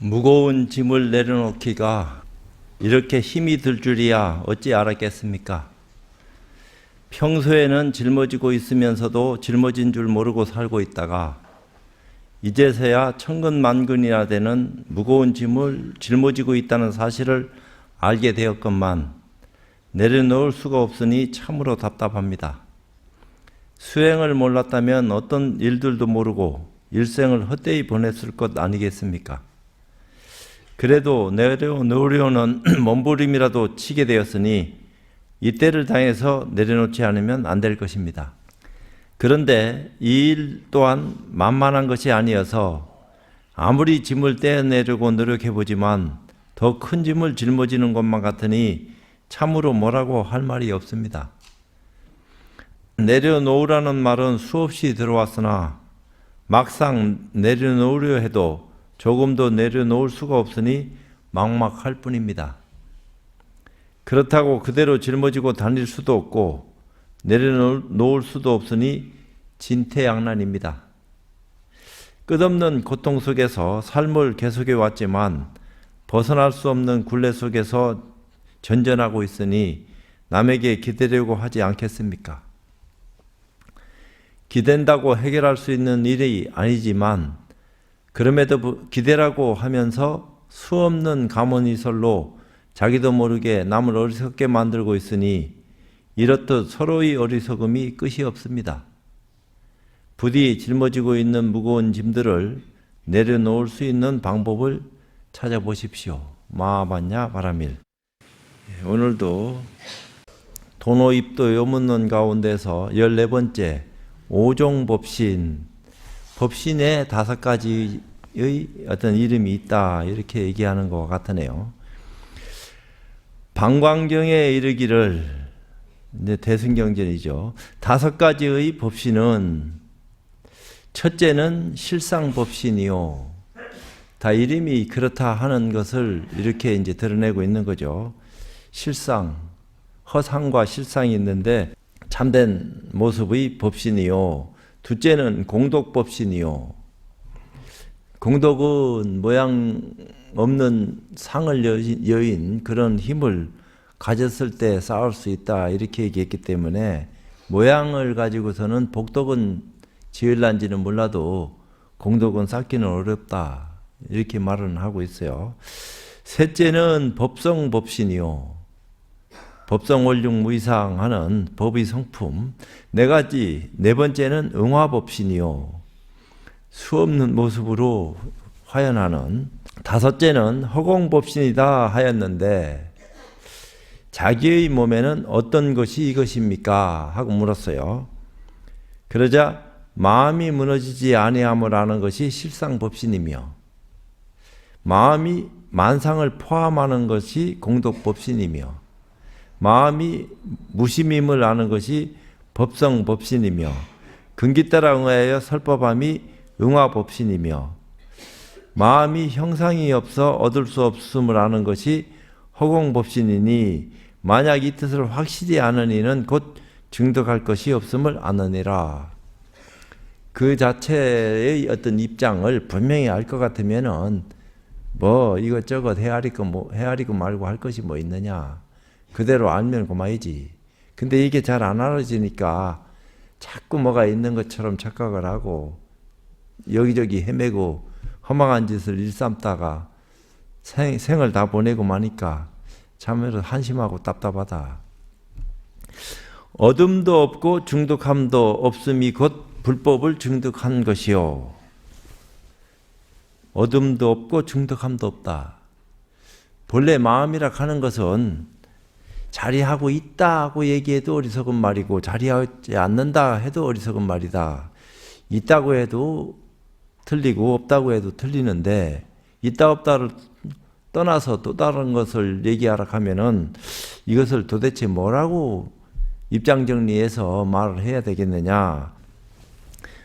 무거운 짐을 내려놓기가 이렇게 힘이 들 줄이야 어찌 알았겠습니까? 평소에는 짊어지고 있으면서도 짊어진 줄 모르고 살고 있다가 이제서야 천근만근이나 되는 무거운 짐을 짊어지고 있다는 사실을 알게 되었건만 내려놓을 수가 없으니 참으로 답답합니다. 수행을 몰랐다면 어떤 일들도 모르고 일생을 헛되이 보냈을 것 아니겠습니까? 그래도 내려놓으려는 몸부림이라도 치게 되었으니 이때를 당해서 내려놓지 않으면 안 될 것입니다. 그런데 이 일 또한 만만한 것이 아니어서 아무리 짐을 떼어내려고 노력해보지만 더 큰 짐을 짊어지는 것만 같으니 참으로 뭐라고 할 말이 없습니다. 내려놓으라는 말은 수없이 들어왔으나 막상 내려놓으려 해도 조금도 내려놓을 수가 없으니 막막할 뿐입니다. 그렇다고 그대로 짊어지고 다닐 수도 없고 내려놓을 수도 없으니 진퇴양난입니다. 끝없는 고통 속에서 삶을 계속해 왔지만 벗어날 수 없는 굴레 속에서 전전하고 있으니 남에게 기대려고 하지 않겠습니까? 기댄다고 해결할 수 있는 일이 아니지만 그럼에도 기대라고 하면서 수없는 가문이설로 자기도 모르게 남을 어리석게 만들고 있으니 이렇듯 서로의 어리석음이 끝이 없습니다. 부디 짊어지고 있는 무거운 짐들을 내려놓을 수 있는 방법을 찾아보십시오. 마하반야 바라밀. 오늘도 도노입도 요문론 가운데서 14번째 오종법신, 법신에 5가지의 어떤 이름이 있다 이렇게 얘기하는 것 같으네요. 방광경에 이르기를, 이제 대승경전이죠. 5가지의 법신은 첫째는 실상법신이요. 다 이름이 그렇다 하는 것을 이렇게 이제 드러내고 있는 거죠. 실상, 허상과 실상이 있는데 참된 모습의 법신이요. 둘째는 공덕법신이요. 공덕은 모양 없는 상을 여인 그런 힘을 가졌을 때 쌓을 수 있다 이렇게 얘기했기 때문에 모양을 가지고서는 복덕은 지을란지는 몰라도 공덕은 쌓기는 어렵다 이렇게 말은 하고 있어요. 셋째는 법성법신이요. 법성원륜무이상하는 법의 성품. 네 번째는 응화법신이요. 수없는 모습으로 화연하는. 5째는 허공법신이다 하였는데 자기의 몸에는 어떤 것이 이것입니까? 하고 물었어요. 그러자 마음이 무너지지 아니함을 아는 것이 실상법신이며 마음이 만상을 포함하는 것이 공덕법신이며 마음이 무심임을 아는 것이 법성법신이며 근기 따라 응하여 설법함이 응화법신이며 마음이 형상이 없어 얻을 수 없음을 아는 것이 허공법신이니 만약 이 뜻을 확실히 아는 이는 곧 증득할 것이 없음을 아느니라. 그 자체의 어떤 입장을 분명히 알 것 같으면은 뭐 이것저것 헤아리고 말고 할 것이 뭐 있느냐. 그대로 알면 그만이지. 근데 이게 잘 안 알아지니까 자꾸 뭐가 있는 것처럼 착각을 하고 여기저기 헤매고 허망한 짓을 일삼다가 생을 다 보내고 마니까 참으로 한심하고 답답하다. 어둠도 없고 중독함도 없음이 곧 불법을 중독한 것이요. 어둠도 없고 중독함도 없다. 본래 마음이라 하는 것은 자리하고 있다고 얘기해도 어리석은 말이고 자리하지 않는다 해도 어리석은 말이다. 있다고 해도 틀리고 없다고 해도 틀리는데 있다 없다를 떠나서 또 다른 것을 얘기하라 하면은 이것을 도대체 뭐라고 입장 정리해서 말을 해야 되겠느냐.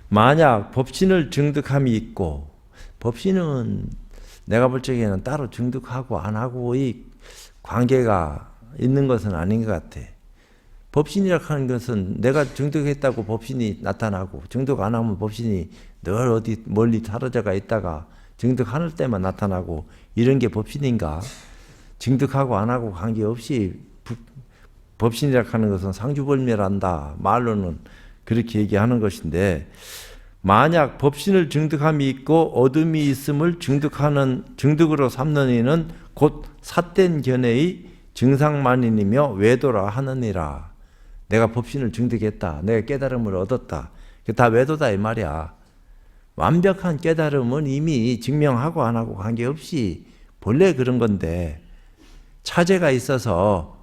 만약 법신을 증득함이 있고 법신은 내가 볼 적에는 따로 증득하고 안 하고의 관계가 있는 것은 아닌 것 같아. 법신이라고 하는 것은 내가 증득했다고 법신이 나타나고 증득 안 하면 법신이 늘 어디 멀리 사라져가 있다가 증득할 때만 나타나고 이런 게 법신인가? 증득하고 안 하고 관계없이 법신이라 하는 것은 상주벌멸한다. 말로는 그렇게 얘기하는 것인데 만약 법신을 증득함이 있고 어둠이 있음을 증득으로 삼는 이는 곧 삿된 견해의 증상만인이며 외도라 하느니라. 내가 법신을 증득했다. 내가 깨달음을 얻었다. 그게 다 외도다 이 말이야. 완벽한 깨달음은 이미 증명하고 안 하고 관계없이 본래 그런 건데 차제가 있어서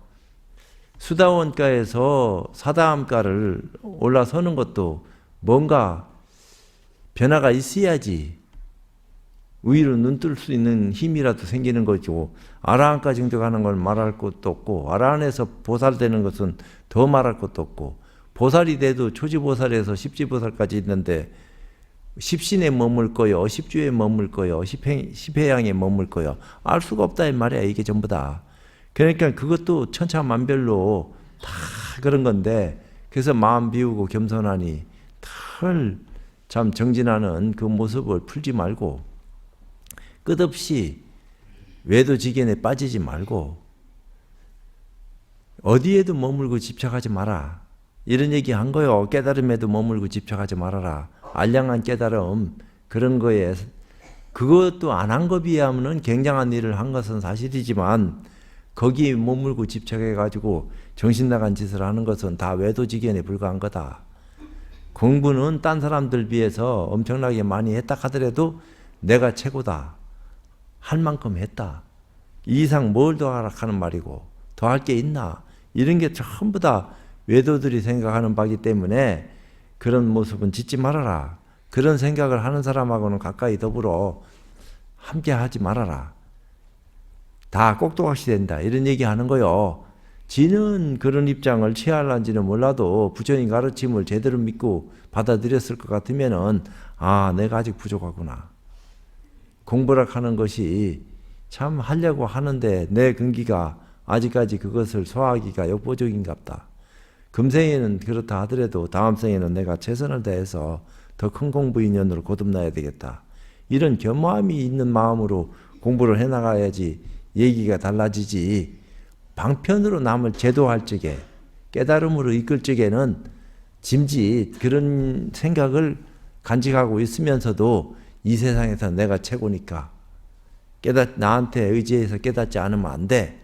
수다원가에서 사다함가를 올라서는 것도 뭔가 변화가 있어야지 의의로 눈뜰 수 있는 힘이라도 생기는 거죠. 아라한까 증득하는 걸 말할 것도 없고 아라한에서 보살 되는 것은 더 말할 것도 없고 보살이 돼도 초지보살에서 십지보살까지 있는데 십신에 머물 거요, 십주에 머물 거요, 십회양에 머물 거요. 알 수가 없다 이 말이야. 이게 전부 다. 그러니까 그것도 천차만별로 다 그런 건데 그래서 마음 비우고 겸손하니 털 참 정진하는 그 모습을 풀지 말고 끝없이 외도지견에 빠지지 말고 어디에도 머물고 집착하지 마라. 이런 얘기 한 거요. 깨달음에도 머물고 집착하지 말아라. 알량한 깨달음 그런 거에 그것도 안 한 거 비하면 굉장한 일을 한 것은 사실이지만 거기에 머물고 집착해가지고 정신 나간 짓을 하는 것은 다 외도지견에 불과한 거다. 공부는 딴 사람들 비해서 엄청나게 많이 했다 하더라도 내가 최고다. 할 만큼 했다. 이 이상 뭘 더 하라 하는 말이고 더 할 게 있나. 이런 게 전부 다 외도들이 생각하는 바기 때문에 그런 모습은 짓지 말아라. 그런 생각을 하는 사람하고는 가까이 더불어 함께 하지 말아라. 다 꼭두각시 된다. 이런 얘기 하는 거요. 지는 그런 입장을 취할런지는 몰라도 부처님 가르침을 제대로 믿고 받아들였을 것 같으면은 아, 내가 아직 부족하구나. 공부를 하는 것이 참 하려고 하는데 내 근기가 아직까지 그것을 소화하기가 역부족인갑다. 금생에는 그렇다 하더라도 다음 생에는 내가 최선을 다해서 더 큰 공부 인연으로 거듭나야 되겠다. 이런 겸허함이 있는 마음으로 공부를 해나가야지 얘기가 달라지지. 방편으로 남을 제도할 적에 깨달음으로 이끌 적에는 짐짓 그런 생각을 간직하고 있으면서도 이 세상에서 내가 최고니까 나한테 의지해서 깨닫지 않으면 안 돼.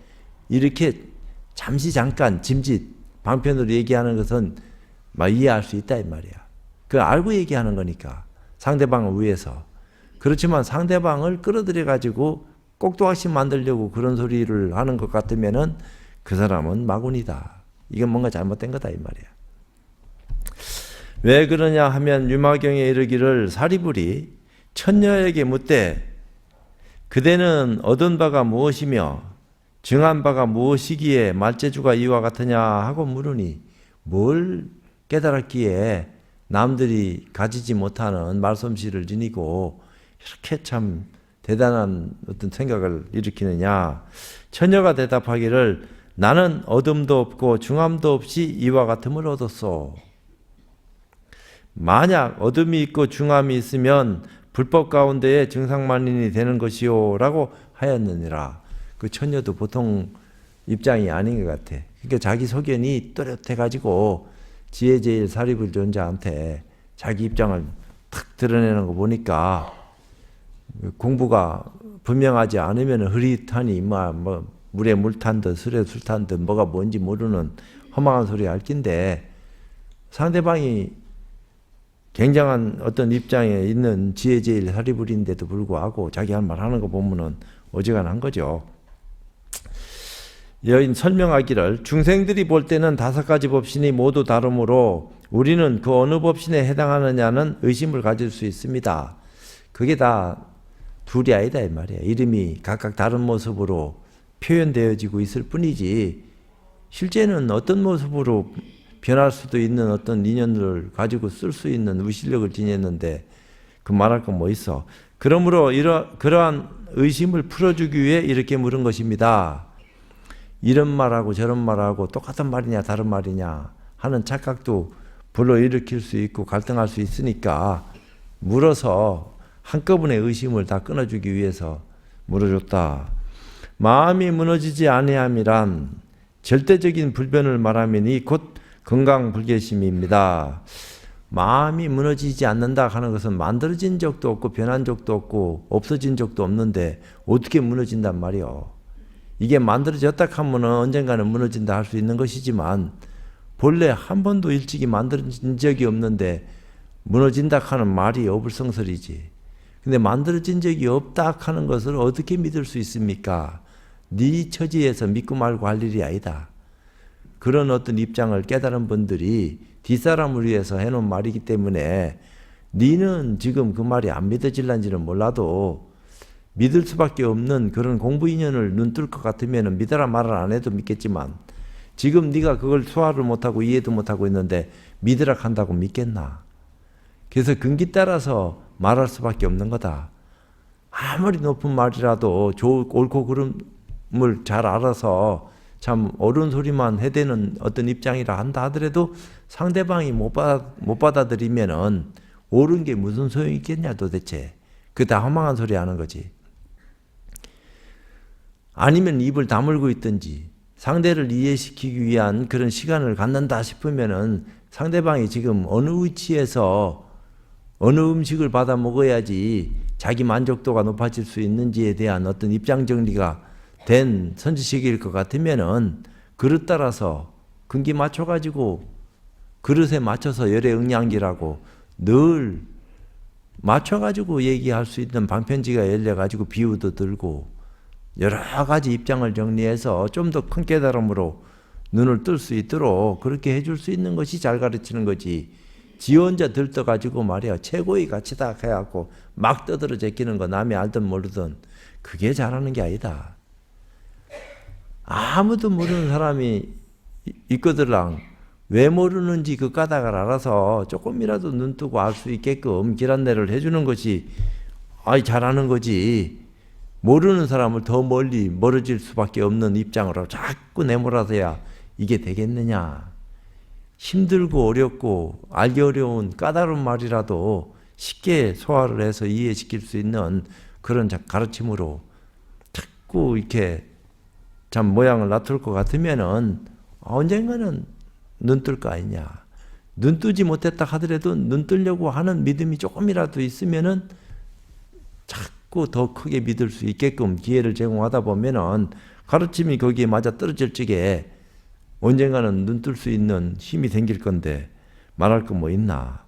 이렇게 잠시 잠깐 짐짓 방편으로 얘기하는 것은 막 이해할 수 있다 이 말이야. 그걸 알고 얘기하는 거니까 상대방을 위해서. 그렇지만 상대방을 끌어들여 가지고 꼭두각시 만들려고 그런 소리를 하는 것 같으면은 그 사람은 마군이다. 이건 뭔가 잘못된 거다 이 말이야. 왜 그러냐 하면 유마경에 이르기를 사리불이 천녀에게 묻되 그대는 얻은 바가 무엇이며 증한 바가 무엇이기에 말재주가 이와 같으냐 하고 물으니 뭘 깨달았기에 남들이 가지지 못하는 말솜씨를 지니고 이렇게 참 대단한 어떤 생각을 일으키느냐. 처녀가 대답하기를 나는 어둠도 없고 중함도 없이 이와 같음을 얻었소. 만약 어둠이 있고 중함이 있으면 불법 가운데에 증상만인이 되는 것이요 라고 하였느니라. 그 처녀도 보통 입장이 아닌 것 같아. 그러니까 자기 소견이 또렷해가지고 지혜제일 사리불존자한테 자기 입장을 탁 드러내는 거 보니까 공부가 분명하지 않으면 흐릿하니 뭐 물에 물 탄 듯 술에 술 탄 듯 뭐가 뭔지 모르는 허망한 소리 할 낀데 상대방이 굉장한 어떤 입장에 있는 지혜제일 사리불인데도 불구하고 자기 할 말 하는 거 보면은 어지간한 거죠. 여인 설명하기를 중생들이 볼 때는 5가지 법신이 모두 다르므로 우리는 그 어느 법신에 해당하느냐는 의심을 가질 수 있습니다. 그게 다 둘이 아니다 이 말이야. 이름이 각각 다른 모습으로 표현되어지고 있을 뿐이지 실제는 어떤 모습으로 변할 수도 있는 어떤 인연을 가지고 쓸 수 있는 의실력을 지녔는데 그 말할 건 뭐 있어. 그러므로 그러한 의심을 풀어주기 위해 이렇게 물은 것입니다. 이런 말하고 저런 말하고 똑같은 말이냐 다른 말이냐 하는 착각도 불러일으킬 수 있고 갈등할 수 있으니까 물어서 한꺼번에 의심을 다 끊어주기 위해서 물어줬다. 마음이 무너지지 아니함이란 절대적인 불변을 말하면이 곧 건강불개심입니다. 마음이 무너지지 않는다 하는 것은 만들어진 적도 없고 변한 적도 없고 없어진 적도 없는데 어떻게 무너진단 말이요. 이게 만들어졌다 하면 언젠가는 무너진다 할 수 있는 것이지만 본래 한 번도 일찍이 만들어진 적이 없는데 무너진다 하는 말이 어불성설이지. 근데 만들어진 적이 없다 하는 것을 어떻게 믿을 수 있습니까? 네 처지에서 믿고 말고 할 일이 아니다. 그런 어떤 입장을 깨달은 분들이 뒷사람을 위해서 해놓은 말이기 때문에 너는 지금 그 말이 안 믿어질란지는 몰라도 믿을 수밖에 없는 그런 공부 인연을 눈뜰 것 같으면 믿어라 말을 안 해도 믿겠지만 지금 네가 그걸 소화를 못하고 이해도 못하고 있는데 믿으라 한다고 믿겠나? 그래서 근기 따라서 말할 수밖에 없는 거다. 아무리 높은 말이라도 옳고 그름을 잘 알아서 참 옳은 소리만 해대는 어떤 입장이라 한다 하더라도 상대방이 못 받아들이면은 옳은 게 무슨 소용이 있겠냐 도대체. 그게 다 허망한 소리 하는 거지. 아니면 입을 다물고 있든지 상대를 이해시키기 위한 그런 시간을 갖는다 싶으면은 상대방이 지금 어느 위치에서 어느 음식을 받아 먹어야지 자기 만족도가 높아질 수 있는지에 대한 어떤 입장 정리가 된 선지식일 것 같으면은 그릇 따라서 근기 맞춰가지고 그릇에 맞춰서 열애응양기라고 늘 맞춰가지고 얘기할 수 있는 방편지가 열려가지고 비유도 들고 여러 가지 입장을 정리해서 좀 더 큰 깨달음으로 눈을 뜰 수 있도록 그렇게 해줄 수 있는 것이 잘 가르치는 거지. 지 혼자 들떠가지고 말이야 최고의 가치다 해갖고 막 떠들어 제끼는 거 남이 알든 모르든 그게 잘하는 게 아니다. 아무도 모르는 사람이 있거들랑 왜 모르는지 그 까닭을 알아서 조금이라도 눈 뜨고 알 수 있게끔 길 안내를 해주는 것이 잘하는 거지. 모르는 사람을 더 멀리 멀어질 수밖에 없는 입장으로 자꾸 내몰아서야 이게 되겠느냐. 힘들고 어렵고 알기 어려운 까다로운 말이라도 쉽게 소화를 해서 이해시킬 수 있는 그런 가르침으로 자꾸 이렇게 참 모양을 놔둘 것 같으면은 언젠가는 눈 뜰 거 아니냐. 눈 뜨지 못했다 하더라도 눈 뜨려고 하는 믿음이 조금이라도 있으면은 자꾸 더 크게 믿을 수 있게끔 기회를 제공하다 보면은 가르침이 거기에 맞아 떨어질 적에 언젠가는 눈 뜰 수 있는 힘이 생길 건데 말할 거 뭐 있나.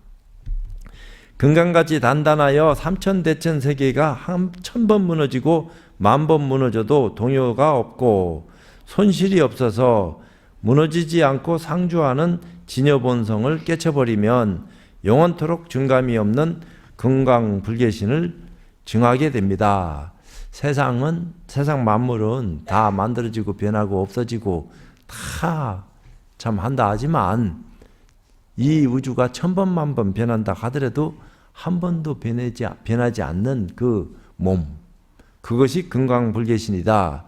금강같이 단단하여 삼천대천 세계가 1000번 무너지고 10,000번 무너져도 동요가 없고 손실이 없어서 무너지지 않고 상주하는 진여본성을 깨쳐버리면 영원토록 중감이 없는 금강불개신을 증하게 됩니다. 세상 만물은 다 만들어지고 변하고 없어지고 다 참 한다 하지만 이 우주가 1000번 10,000번 변한다 하더라도 한 번도 변하지 않는 그 몸, 그것이 금강불개신이다.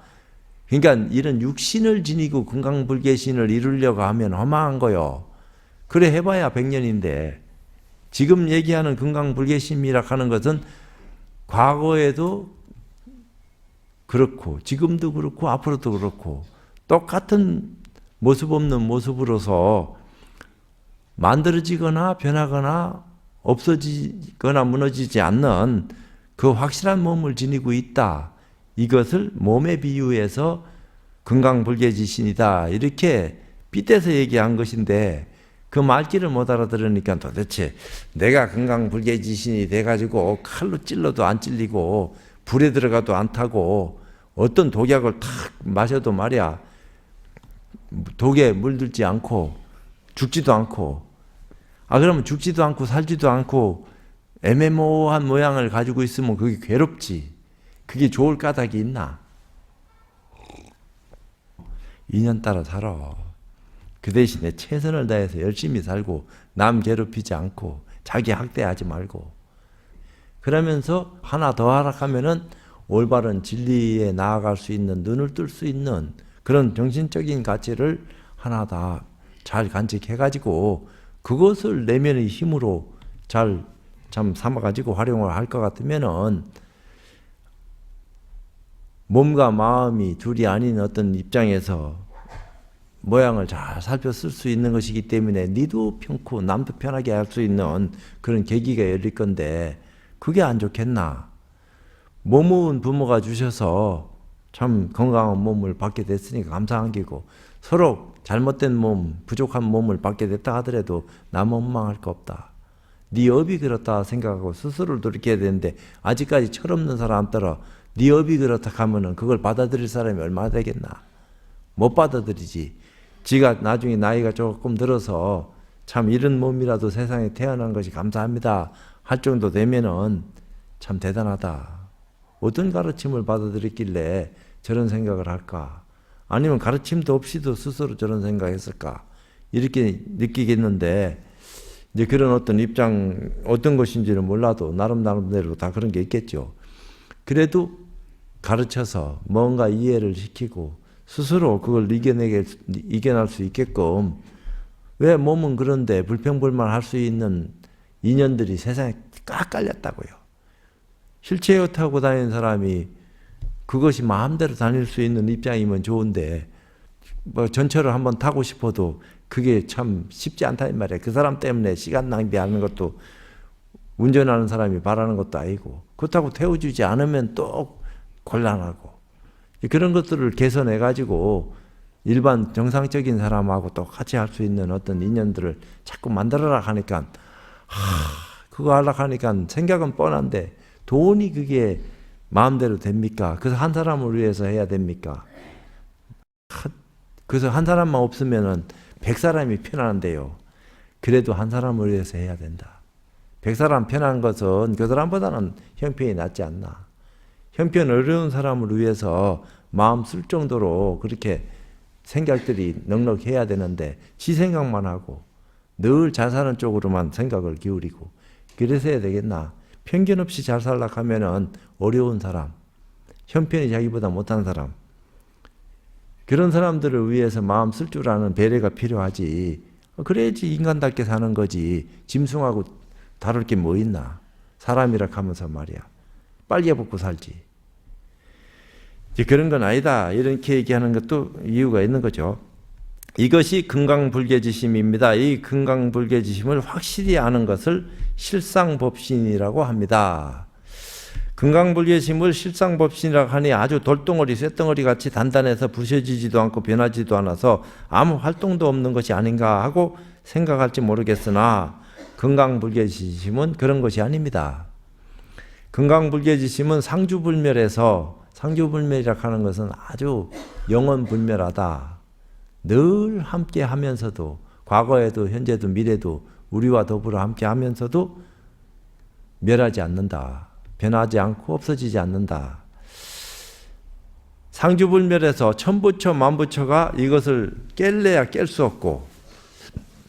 그러니까 이런 육신을 지니고 금강불개신을 이루려고 하면 허망한 거요. 그래 해봐야 100년인데 지금 얘기하는 금강불개신이라 하는 것은 과거에도 그렇고 지금도 그렇고 앞으로도 그렇고 똑같은 모습 없는 모습으로서 만들어지거나 변하거나 없어지거나 무너지지 않는 그 확실한 몸을 지니고 있다. 이것을 몸에 비유해서 금강불개지신이다. 이렇게 빗대서 얘기한 것인데 그 말귀를 못 알아들으니까 도대체 내가 금강불개지신이 돼가지고 칼로 찔러도 안 찔리고 불에 들어가도 안 타고 어떤 독약을 탁 마셔도 말이야 독에 물들지 않고 죽지도 않고 그러면 죽지도 않고 살지도 않고 애매모호한 모양을 가지고 있으면 그게 괴롭지. 그게 좋을 까닭이 있나? 인연 따라 살아. 그 대신에 최선을 다해서 열심히 살고 남 괴롭히지 않고 자기 학대하지 말고 그러면서 하나 더 하락하면은 올바른 진리에 나아갈 수 있는 눈을 뜰 수 있는 그런 정신적인 가치를 하나 다 잘 간직해가지고 그것을 내면의 힘으로 잘 참 삼아가지고 활용을 할 것 같으면은 몸과 마음이 둘이 아닌 어떤 입장에서 모양을 잘 살펴 쓸 수 있는 것이기 때문에 니도 편코 남도 편하게 할 수 있는 그런 계기가 열릴 건데 그게 안 좋겠나? 몸은 부모가 주셔서 참 건강한 몸을 받게 됐으니까 감사한 기고 서로 잘못된 몸, 부족한 몸을 받게 됐다 하더라도 남 원망할 거 없다. 네 업이 그렇다 생각하고 스스로를 돌이켜야 되는데 아직까지 철없는 사람 따라 네 업이 그렇다 하면은 그걸 받아들일 사람이 얼마나 되겠나? 못 받아들이지. 지가 나중에 나이가 조금 들어서 참 이런 몸이라도 세상에 태어난 것이 감사합니다 할 정도 되면은 참 대단하다. 어떤 가르침을 받아들였길래 저런 생각을 할까? 아니면 가르침도 없이도 스스로 저런 생각했을까? 이렇게 느끼겠는데 이제 그런 어떤 입장 어떤 것인지는 몰라도 나름대로 다 그런 게 있겠죠. 그래도 가르쳐서 뭔가 이해를 시키고 스스로 그걸 이겨낼 수 있게끔 왜 몸은 그런데 불평불만할 수 있는 인연들이 세상에 꽉 깔렸다고요. 휠체어 타고 다니는 사람이 그것이 마음대로 다닐 수 있는 입장이면 좋은데 뭐 전철을 한번 타고 싶어도 그게 참 쉽지 않다 이 말이에요. 그 사람 때문에 시간 낭비하는 것도 운전하는 사람이 바라는 것도 아니고 그렇다고 태워주지 않으면 또 곤란하고 그런 것들을 개선해 가지고 일반 정상적인 사람하고 또 같이 할 수 있는 어떤 인연들을 자꾸 만들어라 하니까 그거 하려고 하니까 생각은 뻔한데 돈이 그게 마음대로 됩니까? 그래서 한 사람을 위해서 해야 됩니까? 그래서 한 사람만 없으면은 100사람이 편안한데요. 그래도 한 사람을 위해서 해야 된다. 100사람 편한 것은 그 사람보다는 형편이 낫지 않나. 형편 어려운 사람을 위해서 마음 쓸 정도로 그렇게 생각들이 넉넉해야 되는데 지 생각만 하고 늘 잘 사는 쪽으로만 생각을 기울이고 그래서 해야 되겠나. 편견 없이 잘 살려고 하면은 어려운 사람, 형편이 자기보다 못한 사람 그런 사람들을 위해서 마음 쓸 줄 아는 배려가 필요하지. 그래야지 인간답게 사는 거지. 짐승하고 다를 게 뭐 있나. 사람이라 하면서 말이야. 빨개 벗고 살지. 이제 그런 건 아니다. 이렇게 얘기하는 것도 이유가 있는 거죠. 이것이 금강불개지심입니다. 이 금강불개지심을 확실히 아는 것을 실상법신이라고 합니다. 금강불개심을 실상법신이라고 하니 아주 돌덩어리, 쇳덩어리 같이 단단해서 부서지지도 않고 변하지도 않아서 아무 활동도 없는 것이 아닌가 하고 생각할지 모르겠으나 금강불개지심은 그런 것이 아닙니다. 금강불개지심은 상주불멸에서 상주불멸이라고 하는 것은 아주 영원불멸하다. 늘 함께 하면서도 과거에도 현재도 미래도 우리와 더불어 함께 하면서도 멸하지 않는다. 변하지 않고 없어지지 않는다. 상주불멸에서 천부처 만부처가 이것을 깰래야 깰 수 없고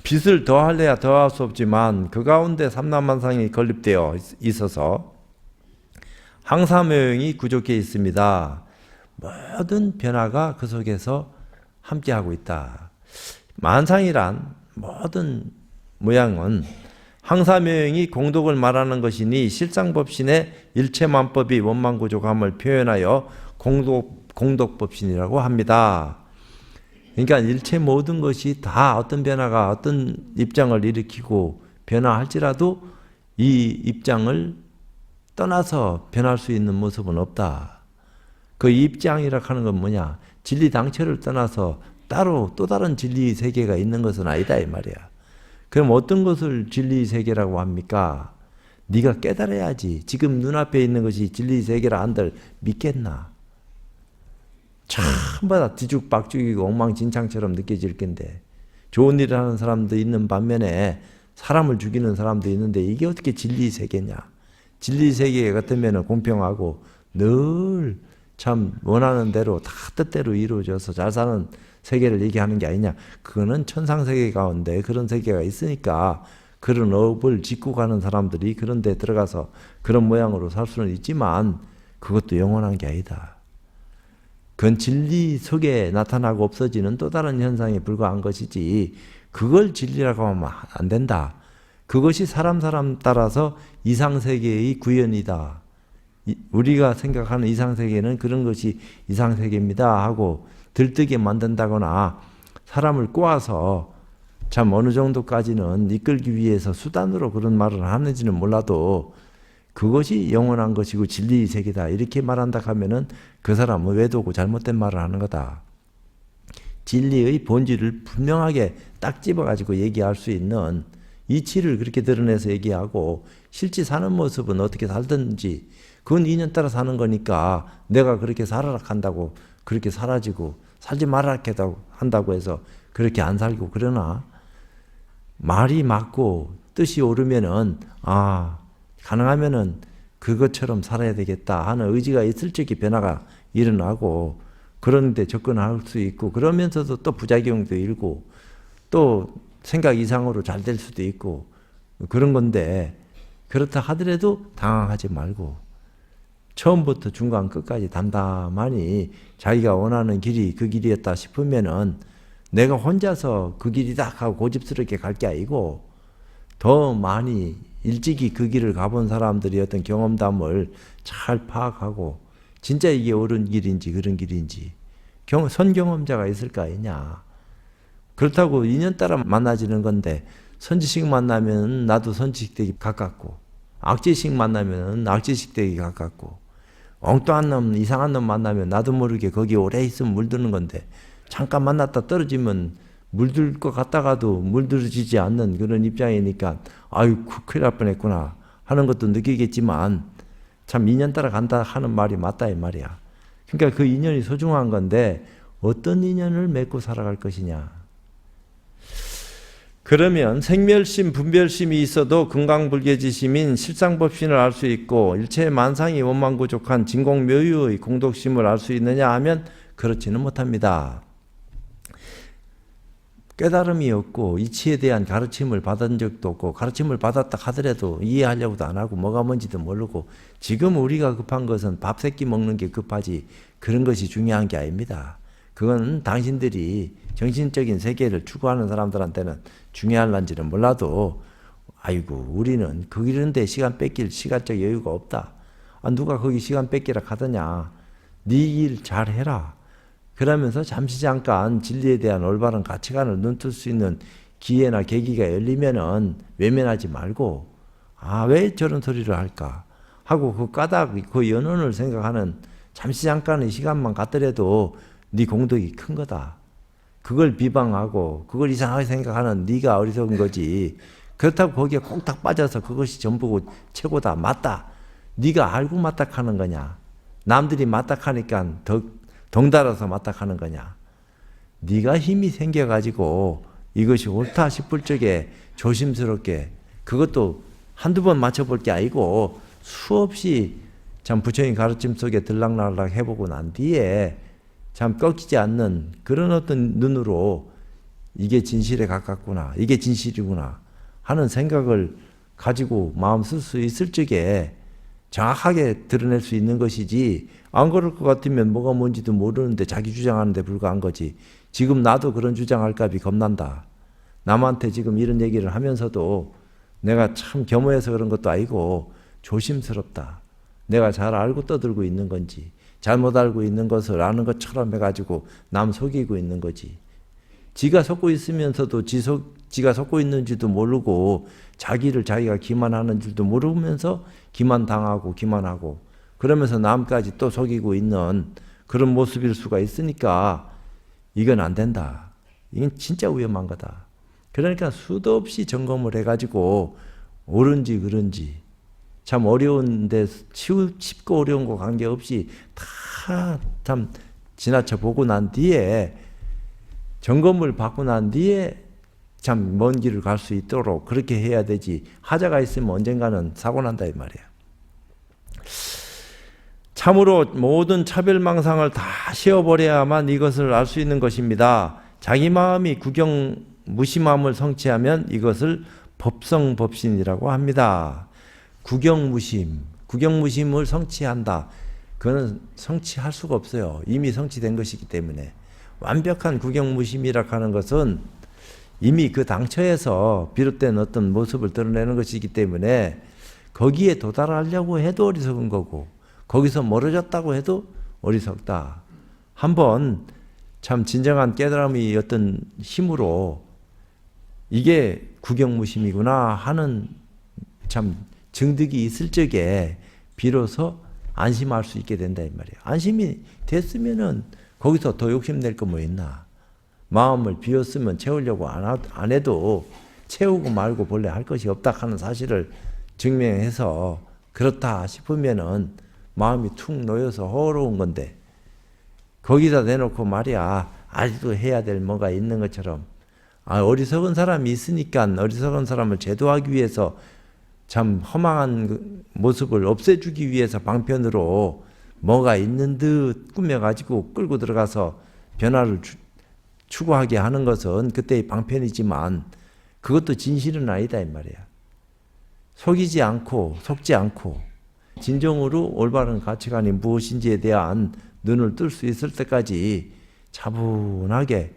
빛을 더할래야 더할 수 없지만 그 가운데 삼라만상이 건립되어 있어서 항사묘용이 구족해 있습니다. 모든 변화가 그 속에서 함께하고 있다. 만상이란 모든 모양은 항사묘용이 공덕을 말하는 것이니 실상법신의 일체만법이 원만구족함을 표현하여 공덕법신이라고 합니다. 그러니까 일체 모든 것이 다 어떤 변화가 어떤 입장을 일으키고 변화할지라도 이 입장을 떠나서 변할 수 있는 모습은 없다. 그 입장이라고 하는 건 뭐냐? 진리당처를 떠나서 따로 또 다른 진리 세계가 있는 것은 아니다 이 말이야. 그럼 어떤 것을 진리 세계라고 합니까? 네가 깨달아야지. 지금 눈앞에 있는 것이 진리 세계라 한들 믿겠나? 전부 다 뒤죽박죽이고 엉망진창처럼 느껴질 텐데 좋은 일을 하는 사람도 있는 반면에 사람을 죽이는 사람도 있는데 이게 어떻게 진리 세계냐? 진리 세계 같으면 공평하고 늘 참 원하는 대로 다 뜻대로 이루어져서 잘 사는 세계를 얘기하는 게 아니냐. 그거는 천상세계 가운데 그런 세계가 있으니까 그런 업을 짓고 가는 사람들이 그런 데 들어가서 그런 모양으로 살 수는 있지만 그것도 영원한 게 아니다. 그건 진리 속에 나타나고 없어지는 또 다른 현상에 불과한 것이지 그걸 진리라고 하면 안 된다. 그것이 사람 따라서 이상세계의 구현이다. 우리가 생각하는 이상세계는 그런 것이 이상세계입니다 하고 들뜨게 만든다거나 사람을 꼬아서 참 어느 정도까지는 이끌기 위해서 수단으로 그런 말을 하는지는 몰라도 그것이 영원한 것이고 진리의 세계다 이렇게 말한다 하면은 그 사람은 외도고 잘못된 말을 하는 거다. 진리의 본질을 분명하게 딱 집어가지고 얘기할 수 있는 이치를 그렇게 드러내서 얘기하고 실제 사는 모습은 어떻게 살든지 그건 인연 따라 사는 거니까 내가 그렇게 살아라 한다고 그렇게 사라지고 살지 말아라 한다고 해서 그렇게 안 살고 그러나 말이 맞고 뜻이 오르면은 가능하면은 그것처럼 살아야 되겠다 하는 의지가 있을 적에 변화가 일어나고 그런데 접근할 수 있고 그러면서도 또 부작용도 일고 또 생각 이상으로 잘 될 수도 있고 그런 건데 그렇다 하더라도 당황하지 말고 처음부터 중간 끝까지 담담하니 자기가 원하는 길이 그 길이었다 싶으면은 내가 혼자서 그 길이다 하고 고집스럽게 갈 게 아니고 더 많이 일찍이 그 길을 가본 사람들이 어떤 경험담을 잘 파악하고 진짜 이게 옳은 길인지 그런 길인지 선경험자가 있을 거 아니냐. 그렇다고 인연 따라 만나지는 건데 선지식 만나면 나도 선지식 되기 가깝고 악지식 만나면 악지식 되기 가깝고 엉뚱한 놈 이상한 놈 만나면 나도 모르게 거기 오래 있으면 물드는 건데 잠깐 만났다 떨어지면 물들 것 같다가도 물들어지지 않는 그런 입장이니까 아유 큰일 날 뻔했구나 하는 것도 느끼겠지만 참 인연 따라 간다 하는 말이 맞다 이 말이야. 그러니까 그 인연이 소중한 건데 어떤 인연을 맺고 살아갈 것이냐. 그러면 생멸심, 분별심이 있어도 금강불개지심인 실상법신을 알 수 있고 일체 만상이 원망부족한 진공묘유의 공덕심을 알 수 있느냐 하면 그렇지는 못합니다. 깨달음이 없고 이치에 대한 가르침을 받은 적도 없고 가르침을 받았다 하더라도 이해하려고도 안 하고 뭐가 뭔지도 모르고 지금 우리가 급한 것은 밥 세끼 먹는 게 급하지 그런 것이 중요한 게 아닙니다. 그건 당신들이 정신적인 세계를 추구하는 사람들한테는 중요할런지는 몰라도 아이고 우리는 그런데 시간 뺏길 시간적 여유가 없다. 누가 거기 시간 뺏기라 하더냐. 네 일 잘해라. 그러면서 잠시 잠깐 진리에 대한 올바른 가치관을 눈뜰 수 있는 기회나 계기가 열리면은 외면하지 말고 왜 저런 소리를 할까 하고 그 까닭 그 연원을 생각하는 잠시 잠깐의 시간만 갖더라도 네 공덕이 큰 거다. 그걸 비방하고 그걸 이상하게 생각하는 네가 어리석은 거지. 그렇다고 거기에 콩닥 빠져서 그것이 전부고 최고다. 맞다. 네가 알고 맞닥하는 거냐. 남들이 맞닥하니까 덩달아서 맞닥하는 거냐. 네가 힘이 생겨가지고 이것이 옳다 싶을 적에 조심스럽게 그것도 한두 번 맞춰볼 게 아니고 수없이 참 부처님 가르침 속에 들락날락 해보고 난 뒤에 참 꺾이지 않는 그런 어떤 눈으로 이게 진실에 가깝구나, 이게 진실이구나 하는 생각을 가지고 마음 쓸 수 있을 적에 정확하게 드러낼 수 있는 것이지 안 그럴 것 같으면 뭐가 뭔지도 모르는데 자기 주장하는 데 불과한 거지. 지금 나도 그런 주장할까 봐 겁난다. 남한테 지금 이런 얘기를 하면서도 내가 참 겸허해서 그런 것도 아니고 조심스럽다. 내가 잘 알고 떠들고 있는 건지 잘못 알고 있는 것을 아는 것처럼 해가지고 남 속이고 있는 거지. 지가 속고 있으면서도 지가 속고 있는지도 모르고 자기를 자기가 기만하는 줄도 모르면서 기만당하고 기만하고 그러면서 남까지 또 속이고 있는 그런 모습일 수가 있으니까 이건 안 된다. 이건 진짜 위험한 거다. 그러니까 수도 없이 점검을 해가지고 옳은지 그른지 참 어려운데 쉽고 어려운 거 관계없이 다 참 지나쳐 보고 난 뒤에 점검을 받고 난 뒤에 참 먼 길을 갈 수 있도록 그렇게 해야 되지. 하자가 있으면 언젠가는 사고 난다 이 말이야. 참으로 모든 차별망상을 다 씌워버려야만 이것을 알 수 있는 것입니다. 자기 마음이 구경 무심함을 성취하면 이것을 법성법신이라고 합니다. 구경무심을 성취한다. 그거는 성취할 수가 없어요. 이미 성취된 것이기 때문에. 완벽한 구경무심이라 하는 것은 이미 그 당처에서 비롯된 어떤 모습을 드러내는 것이기 때문에 거기에 도달하려고 해도 어리석은 거고 거기서 멀어졌다고 해도 어리석다. 한번 참 진정한 깨달음이 어떤 힘으로 이게 구경무심이구나 하는 참 증득이 있을 적에 비로소 안심할 수 있게 된다 이 말이에요. 안심이 됐으면은 거기서 더 욕심낼 거 뭐 있나. 마음을 비웠으면 채우려고 안 해도 채우고 말고 본래 할 것이 없다 하는 사실을 증명해서 그렇다 싶으면은 마음이 툭 놓여서 허로운 건데 거기다 대놓고 말이야 아직도 해야 될 뭐가 있는 것처럼 어리석은 사람이 있으니까 어리석은 사람을 제도하기 위해서 참 허망한 모습을 없애주기 위해서 방편으로 뭐가 있는 듯 꾸며가지고 끌고 들어가서 변화를 추구하게 하는 것은 그때의 방편이지만 그것도 진실은 아니다 이 말이야. 속이지 않고 속지 않고 진정으로 올바른 가치관이 무엇인지에 대한 눈을 뜰 수 있을 때까지 차분하게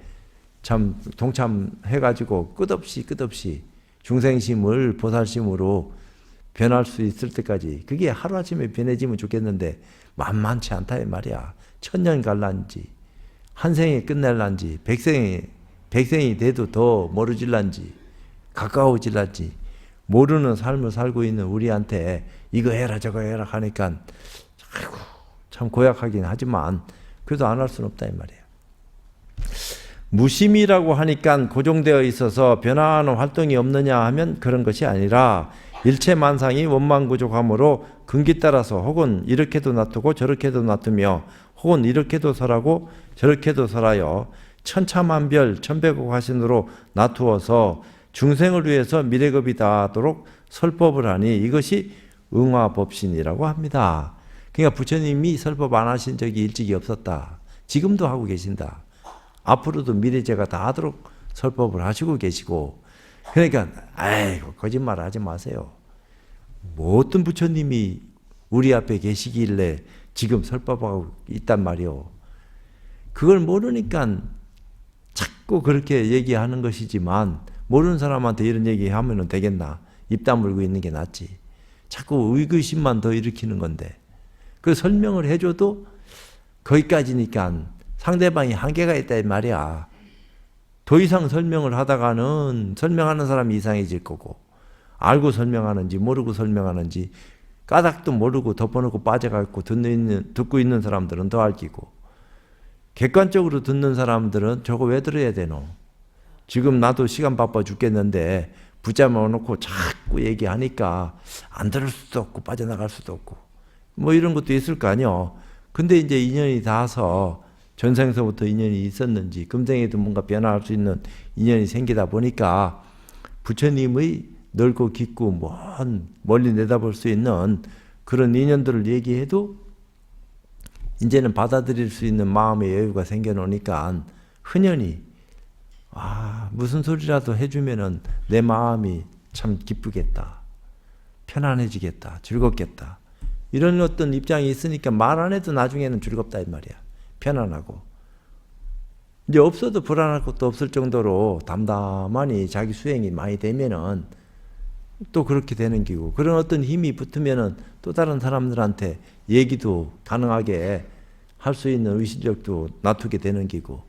참 동참해가지고 끝없이 중생심을 보살심으로 변할 수 있을 때까지 그게 하루아침에 변해지면 좋겠는데 만만치 않다 이 말이야. 천년 갈란지 한 생에 끝낼란지 백생이 돼도 더 멀어질란지 가까워질란지 모르는 삶을 살고 있는 우리한테 이거 해라 저거 해라 하니까 아이고 참 고약하긴 하지만 그래도 안 할 수는 없다 이 말이에요. 무심이라고 하니까 고정되어 있어서 변화하는 활동이 없느냐 하면 그런 것이 아니라 일체 만상이 원망부족하므로 근기 따라서 혹은 이렇게도 놔두고 저렇게도 놔두며 혹은 이렇게도 설하고 저렇게도 설하여 천차만별 천백억 화신으로 놔두어서 중생을 위해서 미래급이 다하도록 설법을 하니 이것이 응화법신이라고 합니다. 그러니까 부처님이 설법 안 하신 적이 일찍이 없었다. 지금도 하고 계신다. 앞으로도 미래제가 다 하도록 설법을 하시고 계시고 그러니까 아이고 거짓말 하지 마세요. 뭐 어떤 부처님이 우리 앞에 계시길래 지금 설법하고 있단 말이오. 그걸 모르니까 자꾸 그렇게 얘기하는 것이지만 모르는 사람한테 이런 얘기하면 되겠나. 입 다물고 있는 게 낫지. 자꾸 의구심만 더 일으키는 건데 그 설명을 해줘도 거기까지니까 상대방이 한계가 있다 말이야. 더 이상 설명을 하다가는 설명하는 사람이 이상해질 거고 알고 설명하는지 모르고 설명하는지 까닭도 모르고 덮어놓고 빠져가고 듣고 있는 사람들은 더 알기고 객관적으로 듣는 사람들은 저거 왜 들어야 되노? 지금 나도 시간 바빠 죽겠는데 붙잡아 놓고 자꾸 얘기하니까 안 들을 수도 없고 빠져나갈 수도 없고 뭐 이런 것도 있을 거 아니요. 근데 이제 인연이 닿아서 전생서부터 인연이 있었는지 금생에도 뭔가 변화할 수 있는 인연이 생기다 보니까 부처님의 넓고 깊고 먼 멀리 내다볼 수 있는 그런 인연들을 얘기해도 이제는 받아들일 수 있는 마음의 여유가 생겨놓으니까 흔연히 무슨 소리라도 해주면은 내 마음이 참 기쁘겠다. 편안해지겠다. 즐겁겠다. 이런 어떤 입장이 있으니까 말 안 해도 나중에는 즐겁다 이 말이야. 편안하고. 이제 없어도 불안할 것도 없을 정도로 담담하니 자기 수행이 많이 되면은 또 그렇게 되는 기고 그런 어떤 힘이 붙으면은 또 다른 사람들한테 얘기도 가능하게 할 수 있는 의식력도 놔두게 되는 기고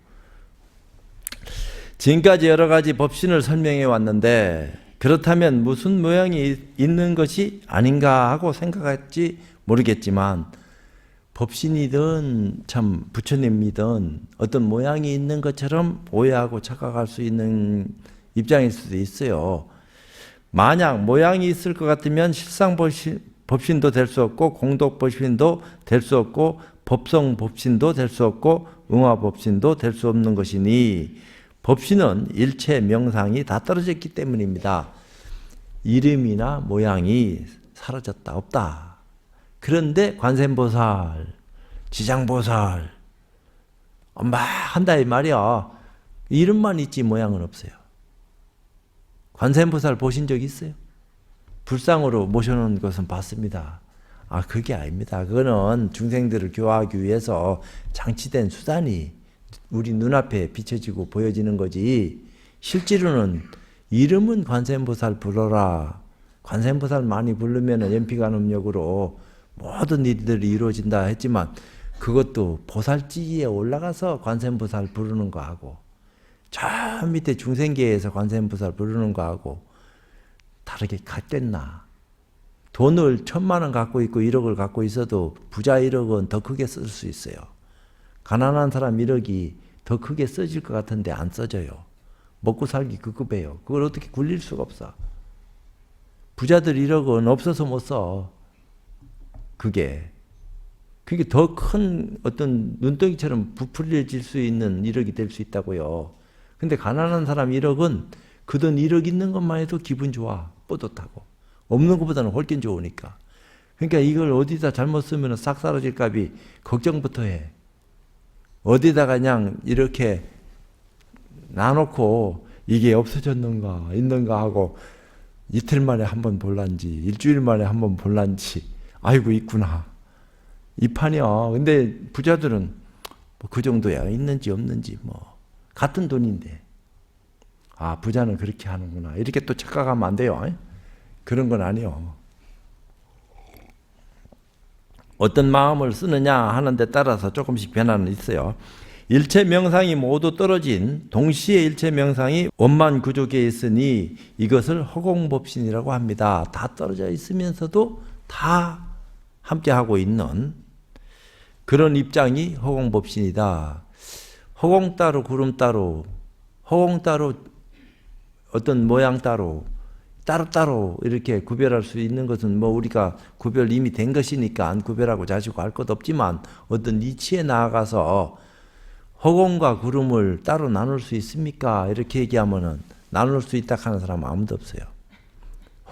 지금까지 여러 가지 법신을 설명해 왔는데 그렇다면 무슨 모양이 있는 것이 아닌가 하고 생각할지 모르겠지만 법신이든 참 부처님이든 어떤 모양이 있는 것처럼 오해하고 착각할 수 있는 입장일 수도 있어요. 만약 모양이 있을 것 같으면 실상법신도 될 수 없고 공덕법신도 될 수 없고 법성법신도 될 수 없고 응화법신도 될 수 없는 것이니 법신은 일체 명상이 다 떨어졌기 때문입니다. 이름이나 모양이 사라졌다 없다. 그런데 관세음보살, 지장보살 한다 이 말이야. 이름만 있지 모양은 없어요. 관세음보살 보신 적 있어요? 불상으로 모셔놓은 것은 봤습니다. 그게 아닙니다. 그거는 중생들을 교화하기 위해서 장치된 수단이 우리 눈앞에 비춰지고 보여지는 거지 실제로는 이름은 관세음보살 불러라. 관세음보살 많이 부르면 연피관음력으로 모든 일들이 이루어진다 했지만 그것도 보살지기에 올라가서 관세음보살 부르는 거하고 저 밑에 중생계에서 관세음보살 부르는 거하고 다르게 같겠나. 돈을 1,000만 원 갖고 있고 1억을 갖고 있어도 부자 1억은 더 크게 쓸 수 있어요. 가난한 사람 1억이 더 크게 써질 것 같은데 안 써져요. 먹고 살기 급급해요. 그걸 어떻게 굴릴 수가 없어. 부자들 1억은 없어서 못 써. 그게 더 큰 어떤 눈덩이처럼 부풀려질 수 있는 1억이 될 수 있다고요. 근데 가난한 사람 1억은 그 돈 1억 있는 것만 해도 기분 좋아. 뿌듯하고. 없는 것보다는 훨씬 좋으니까. 그러니까 이걸 어디다 잘못 쓰면 싹 사라질 값이 걱정부터 해. 어디다가 그냥 이렇게 놔놓고 이게 없어졌는가 있는가 하고 이틀 만에 한 번 볼란지 일주일 만에 한 번 볼란지 아이고 있구나. 이 판이야. 근데 부자들은 뭐 그 정도야. 있는지 없는지 뭐 같은 돈인데 아 부자는 그렇게 하는구나. 이렇게 또 착각하면 안 돼요. 그런 건 아니요. 어떤 마음을 쓰느냐 하는 데 따라서 조금씩 변화는 있어요. 일체 명상이 모두 떨어진 동시에 일체 명상이 원만 구조계에 있으니 이것을 허공법신이라고 합니다. 다 떨어져 있으면서도 다 함께하고 있는 그런 입장이 허공법신이다. 허공 따로 구름 따로 허공 따로 어떤 모양 따로 따로따로 이렇게 구별할 수 있는 것은 뭐 우리가 구별 이미 된 것이니까 안 구별하고 자시고 할 것 없지만 어떤 이치에 나아가서 허공과 구름을 따로 나눌 수 있습니까? 이렇게 얘기하면은 나눌 수 있다 하는 사람은 아무도 없어요.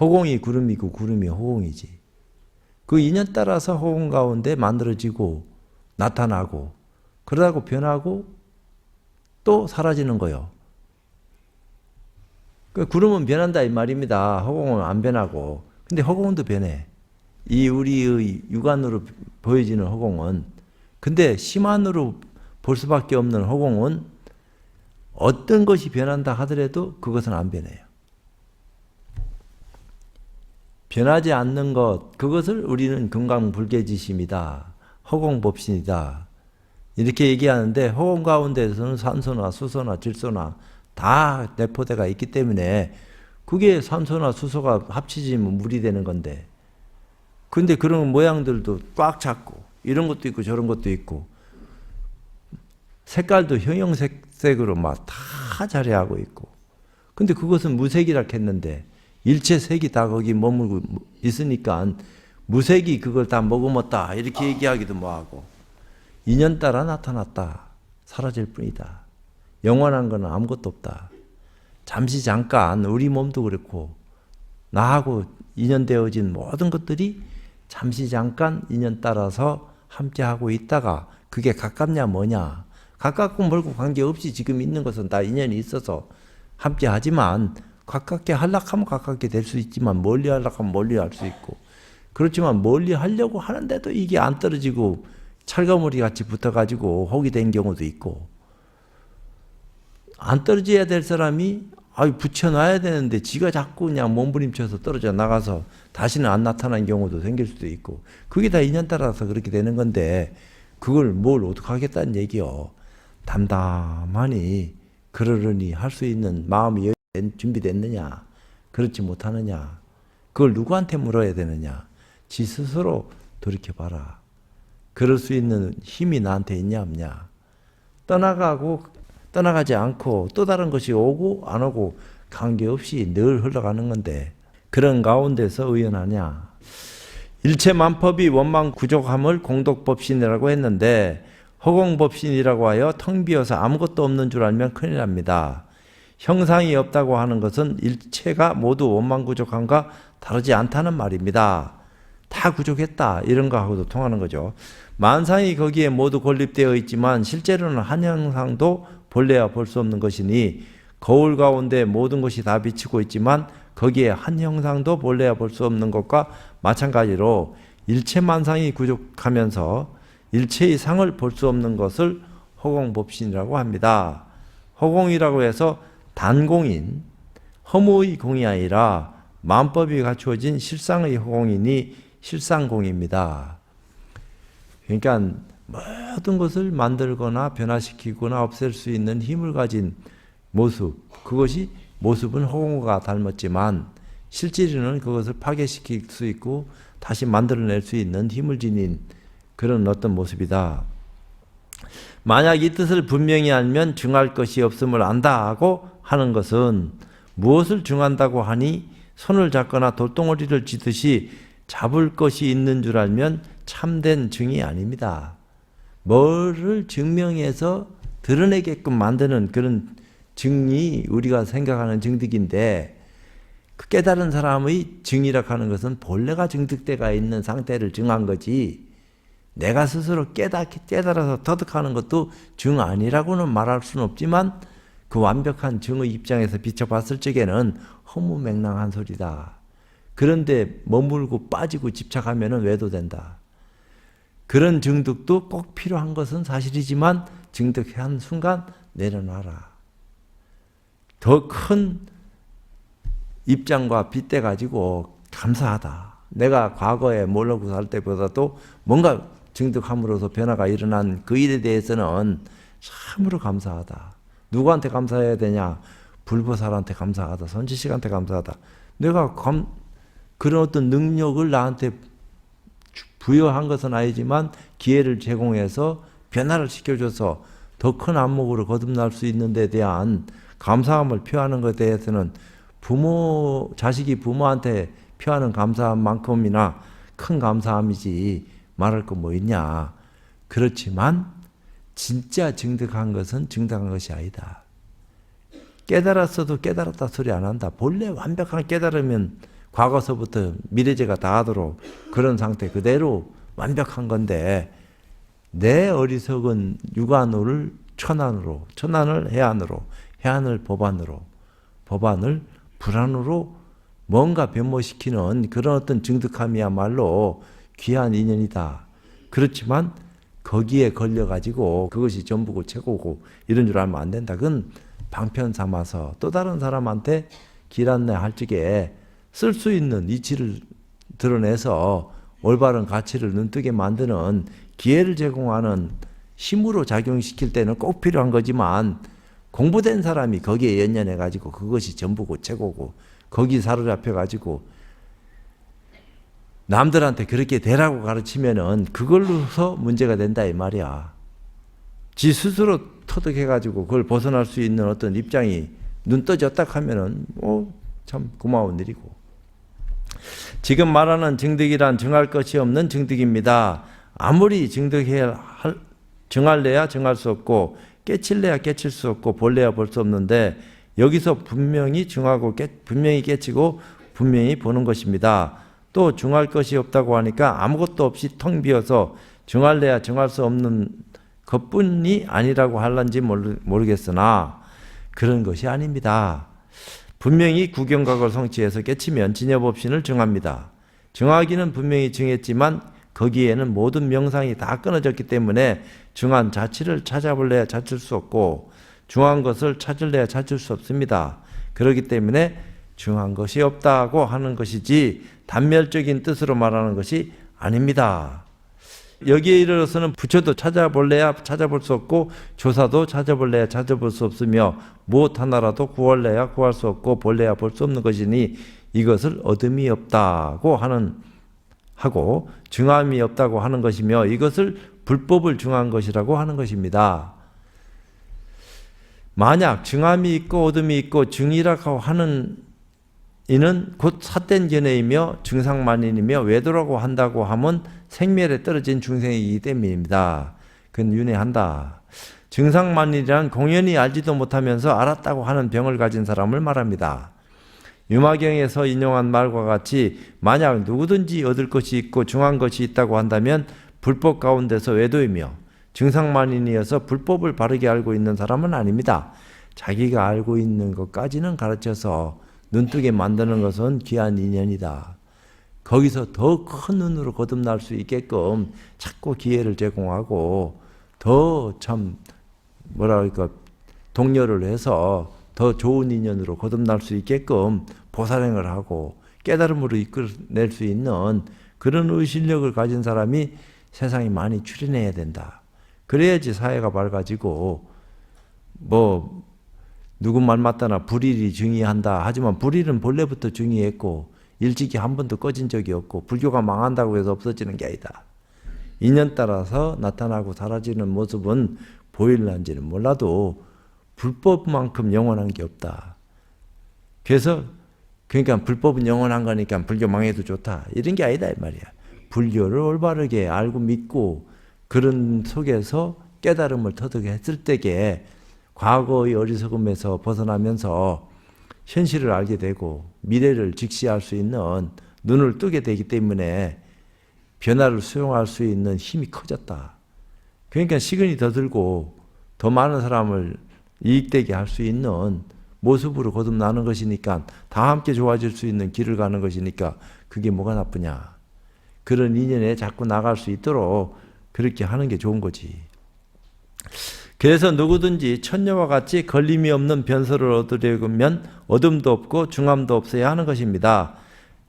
허공이 구름이고 구름이 허공이지. 그 인연 따라서 허공 가운데 만들어지고 나타나고 그러다고 변하고 또 사라지는 거예요. 그 구름은 변한다 이 말입니다. 허공은 안 변하고. 근데 허공도 변해. 이 우리의 육안으로 보여지는 허공은. 근데 심안으로 볼 수밖에 없는 허공은 어떤 것이 변한다 하더라도 그것은 안 변해요. 변하지 않는 것, 그것을 우리는 금강불개지심이다. 허공법신이다. 이렇게 얘기하는데 허공 가운데에서는 산소나 수소나 질소나 다 내포대가 있기 때문에 그게 산소나 수소가 합치지면 물이 되는 건데 근데 그런 모양들도 꽉 찼고 이런 것도 있고 저런 것도 있고 색깔도 형형색색으로 막 다 자리하고 있고 근데 그것은 무색이라 했는데 일체 색이 다 거기 머물고 있으니까 무색이 그걸 다 머금었다 이렇게 얘기하기도 뭐하고 인연 따라 나타났다 사라질 뿐이다. 영원한 건 아무것도 없다. 잠시 잠깐 우리 몸도 그렇고 나하고 인연되어진 모든 것들이 잠시 잠깐 인연 따라서 함께하고 있다가 그게 가깝냐 뭐냐 가깝고 멀고 관계없이 지금 있는 것은 다 인연이 있어서 함께하지만 가깝게 하려면 가깝게 될 수 있지만 멀리 하려면 멀리 할 수 있고 그렇지만 멀리 하려고 하는데도 이게 안 떨어지고 철거물이 같이 붙어가지고 혹이 된 경우도 있고 안 떨어져야 될 사람이 붙여놔야 되는데 지가 자꾸 그냥 몸부림쳐서 떨어져 나가서 다시는 안 나타나는 경우도 생길 수도 있고 그게 다 인연 따라서 그렇게 되는 건데 그걸 뭘 어떡하겠다는 얘기요. 담담하니 그러려니 할 수 있는 마음이 준비됐느냐 그렇지 못하느냐 그걸 누구한테 물어야 되느냐 지 스스로 돌이켜봐라. 그럴 수 있는 힘이 나한테 있냐 없냐 떠나가지 않고 또 다른 것이 오고 안 오고 관계없이 늘 흘러가는 건데 그런 가운데서 의연하냐. 일체만법이 원망구족함을 공덕법신이라고 했는데 허공법신이라고 하여 텅 비어서 아무것도 없는 줄 알면 큰일 납니다. 형상이 없다고 하는 것은 일체가 모두 원망구족함과 다르지 않다는 말입니다. 다 구족했다 이런 거하고도 통하는 거죠. 만상이 거기에 모두 건립되어 있지만 실제로는 한 형상도 본래야 볼 수 없는 것이니 거울 가운데 모든 것이 다 비치고 있지만 거기에 한 형상도 본래야 볼 수 없는 것과 마찬가지로 일체 만상이 구족하면서 일체의 상을 볼 수 없는 것을 허공법신이라고 합니다. 허공이라고 해서 단공인, 허무의 공이 아니라 만법이 갖추어진 실상의 허공이니 실상공입니다. 그러니까 모든 것을 만들거나 변화시키거나 없앨 수 있는 힘을 가진 모습, 그것이 모습은 허공과 닮았지만 실질은 그것을 파괴시킬 수 있고 다시 만들어낼 수 있는 힘을 지닌 그런 어떤 모습이다. 만약 이 뜻을 분명히 알면 증할 것이 없음을 안다고 하는 것은 무엇을 증한다고 하니 손을 잡거나 돌덩어리를 쥐듯이 잡을 것이 있는 줄 알면 참된 증이 아닙니다. 뭐를 증명해서 드러내게끔 만드는 그런 증이 우리가 생각하는 증득인데, 그 깨달은 사람의 증이라고 하는 것은 본래가 증득대가 있는 상태를 증한 거지, 내가 스스로 깨달아서 터득하는 것도 증 아니라고는 말할 수는 없지만 그 완벽한 증의 입장에서 비춰봤을 적에는 허무맹랑한 소리다. 그런데 머물고 빠지고 집착하면 외도된다. 그런 증득도 꼭 필요한 것은 사실이지만 증득한 순간 내려놔라. 더 큰 입장과 빗대 가지고 감사하다. 내가 과거에 몰라고 살 때보다도 뭔가 증득함으로써 변화가 일어난 그 일에 대해서는 참으로 감사하다. 누구한테 감사해야 되냐? 불보살한테 감사하다. 선지식한테 감사하다. 내가 그런 어떤 능력을 나한테 부여한 것은 아니지만 기회를 제공해서 변화를 시켜줘서 더 큰 안목으로 거듭날 수 있는 데 대한 감사함을 표하는 것에 대해서는 자식이 부모한테 표하는 감사함만큼이나 큰 감사함이지 말할 거 뭐 있냐. 그렇지만 진짜 증득한 것은 증득한 것이 아니다. 깨달았어도 깨달았다 소리 안 한다. 본래 완벽한 깨달으면 과거서부터 미래제가 다 하도록 그런 상태 그대로 완벽한 건데, 내 어리석은 육안을 천안으로, 천안을 해안으로, 해안을 법안으로, 법안을 불안으로 뭔가 변모시키는 그런 어떤 증득함이야말로 귀한 인연이다. 그렇지만 거기에 걸려가지고 그것이 전부고 최고고 이런 줄 알면 안 된다. 그건 방편 삼아서 또 다른 사람한테 길 안내할 적에 쓸 수 있는 이치를 드러내서 올바른 가치를 눈뜨게 만드는 기회를 제공하는 힘으로 작용시킬 때는 꼭 필요한 거지만, 공부된 사람이 거기에 연연해가지고 그것이 전부고 최고고 거기 사로잡혀가지고 남들한테 그렇게 되라고 가르치면은 그걸로서 문제가 된다 이 말이야. 지 스스로 터득해가지고 그걸 벗어날 수 있는 어떤 입장이 눈 떠졌다 하면은 참 고마운 일이고. 지금 말하는 증득이란 증할 것이 없는 증득입니다. 아무리 증할래야 증할 수 없고 깨칠래야 깨칠 수 없고 볼래야 볼 수 없는데, 여기서 분명히 증하고 분명히 깨치고 분명히 보는 것입니다. 또 증할 것이 없다고 하니까 아무것도 없이 텅 비어서 증할래야 증할 수 없는 것뿐이 아니라고 할런지 모르겠으나 그런 것이 아닙니다. 분명히 구경각을 성취해서 깨치면 진여법신을 증합니다. 증하기는 분명히 증했지만 거기에는 모든 명상이 다 끊어졌기 때문에 증한 자치를 찾아볼래야 찾을 수 없고 증한 것을 찾을래야 찾을 수 없습니다. 그렇기 때문에 증한 것이 없다고 하는 것이지 단멸적인 뜻으로 말하는 것이 아닙니다. 여기에 이르러서는 부처도 찾아볼래야 찾아볼 수 없고 조사도 찾아볼래야 찾아볼 수 없으며 무엇 하나라도 구할래야 구할 수 없고 볼래야 볼 수 없는 것이니 이것을 얻음이 없다고 하고 증함이 없다고 하는 것이며 이것을 불법을 증한 것이라고 하는 것입니다. 만약 증함이 있고 얻음이 있고 증이라고 하는 이는 곧 삿된 견해이며 증상만인이며 외도라고 한다고 하면 생멸에 떨어진 중생이기 때문입니다. 그건 윤회한다. 증상만인이란 공연히 알지도 못하면서 알았다고 하는 병을 가진 사람을 말합니다. 유마경에서 인용한 말과 같이 만약 누구든지 얻을 것이 있고 증한 것이 있다고 한다면 불법 가운데서 외도이며 증상만인이어서 불법을 바르게 알고 있는 사람은 아닙니다. 자기가 알고 있는 것까지는 가르쳐서 눈뜨게 만드는 것은 귀한 인연이다. 거기서 더 큰 눈으로 거듭날 수 있게끔 자꾸 기회를 제공하고 더 참 독려를 해서 더 좋은 인연으로 거듭날 수 있게끔 보살행을 하고 깨달음으로 이끌어낼 수 있는 그런 의식력을 가진 사람이 세상에 많이 출현해야 된다. 그래야지 사회가 밝아지고 뭐 누구 말 맞다나 불일이 중요한다. 하지만 불일은 본래부터 중요했고 일찍이 한 번도 꺼진 적이 없고 불교가 망한다고 해서 없어지는 게 아니다. 인연 따라서 나타나고 사라지는 모습은 보일는지는 몰라도 불법만큼 영원한 게 없다. 그래서 그러니까 불법은 영원한 거니까 불교 망해도 좋다. 이런 게 아니다 이 말이야. 불교를 올바르게 알고 믿고 그런 속에서 깨달음을 터득했을 때에 과거의 어리석음에서 벗어나면서 현실을 알게 되고 미래를 직시할 수 있는 눈을 뜨게 되기 때문에 변화를 수용할 수 있는 힘이 커졌다. 그러니까 시간이 더 들고 더 많은 사람을 이익되게 할 수 있는 모습으로 거듭나는 것이니까 다 함께 좋아질 수 있는 길을 가는 것이니까 그게 뭐가 나쁘냐. 그런 인연에 자꾸 나갈 수 있도록 그렇게 하는 게 좋은 거지. 그래서 누구든지 천녀와 같이 걸림이 없는 변소를 얻으려면 어둠도 없고 중함도 없어야 하는 것입니다.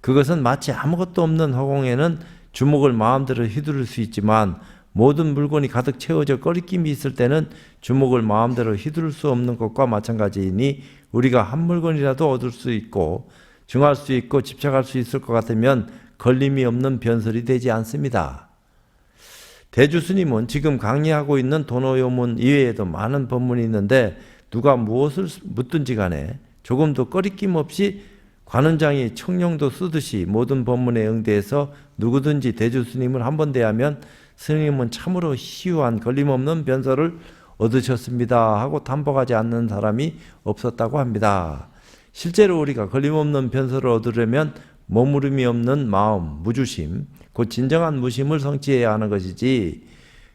그것은 마치 아무것도 없는 허공에는 주먹을 마음대로 휘두를 수 있지만 모든 물건이 가득 채워져 꺼리낌이 있을 때는 주먹을 마음대로 휘두를 수 없는 것과 마찬가지이니 우리가 한 물건이라도 얻을 수 있고 증할 수 있고 집착할 수 있을 것 같으면 걸림이 없는 변설이 되지 않습니다. 대주스님은 지금 강의하고 있는 도노요문 이외에도 많은 법문이 있는데 누가 무엇을 묻든지 간에 조금도 꺼리낌 없이 관원장이 청룡도 쓰듯이 모든 법문에 응대해서 누구든지 대주스님을 한 번 대하면 스님은 참으로 희유한 걸림없는 변설을 얻으셨습니다 하고 담보하지 않는 사람이 없었다고 합니다. 실제로 우리가 걸림없는 변설을 얻으려면 머무름이 없는 마음, 무주심, 곧 진정한 무심을 성취해야 하는 것이지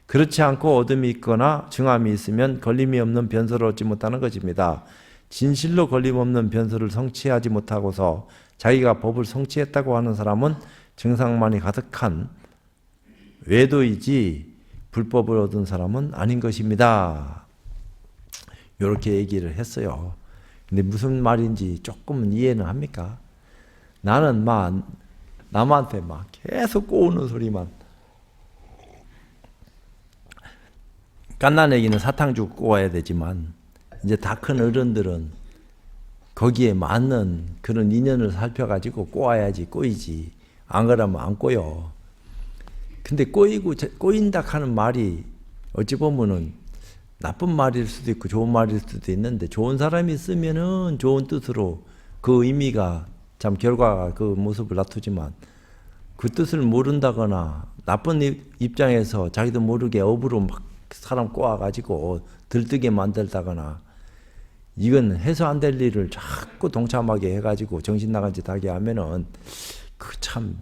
그렇지 않고 어둠이 있거나 증함이 있으면 걸림이 없는 변설을 얻지 못하는 것입니다. 진실로 걸림없는 변설을 성취하지 못하고서 자기가 법을 성취했다고 하는 사람은 증상만이 가득한 외도이지 불법을 얻은 사람은 아닌 것입니다. 이렇게 얘기를 했어요. 근데 무슨 말인지 조금은 이해는 합니까? 나는 남한테 계속 꼬우는 소리만. 갓난애기는 사탕 주고 꼬아야 되지만 이제 다 큰 어른들은 거기에 맞는 그런 인연을 살펴가지고 꼬아야지 꼬이지. 안 그러면 안 꼬여. 근데 꼬인다 하는 말이 어찌 보면은 나쁜 말일 수도 있고 좋은 말일 수도 있는데 좋은 사람이 쓰면은 좋은 뜻으로 그 의미가 참 결과가 그 모습을 나타지만 그 뜻을 모른다거나 나쁜 입장에서 자기도 모르게 업으로 막 사람 꼬아가지고 들뜨게 만들다거나 이건 해서 안 될 일을 자꾸 동참하게 해가지고 정신 나간 짓 하게 하면은 그 참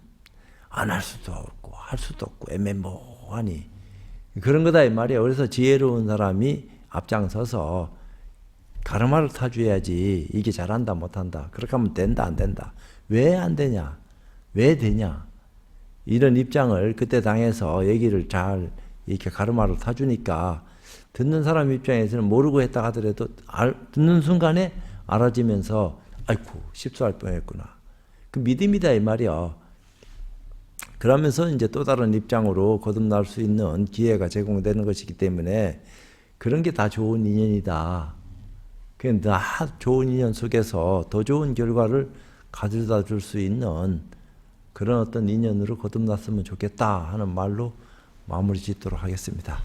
안 할 수도 없고 할 수도 없고 애매모호하니 그런 거다 이 말이에요. 그래서 지혜로운 사람이 앞장서서 가르마를 타줘야지 이게 잘한다 못한다 그렇게 하면 된다 안 된다 왜 안 되냐 왜 되냐 이런 입장을 그때 당해서 얘기를 잘 이렇게 가르마를 타주니까 듣는 사람 입장에서는 모르고 했다 하더라도 듣는 순간에 알아지면서 아이고 실수할 뻔했구나 그 믿음이다 이 말이야. 그러면서 이제 또 다른 입장으로 거듭날 수 있는 기회가 제공되는 것이기 때문에 그런 게 다 좋은 인연이다. 다 좋은 인연 속에서 더 좋은 결과를 가져다 줄 수 있는 그런 어떤 인연으로 거듭났으면 좋겠다 하는 말로 마무리 짓도록 하겠습니다.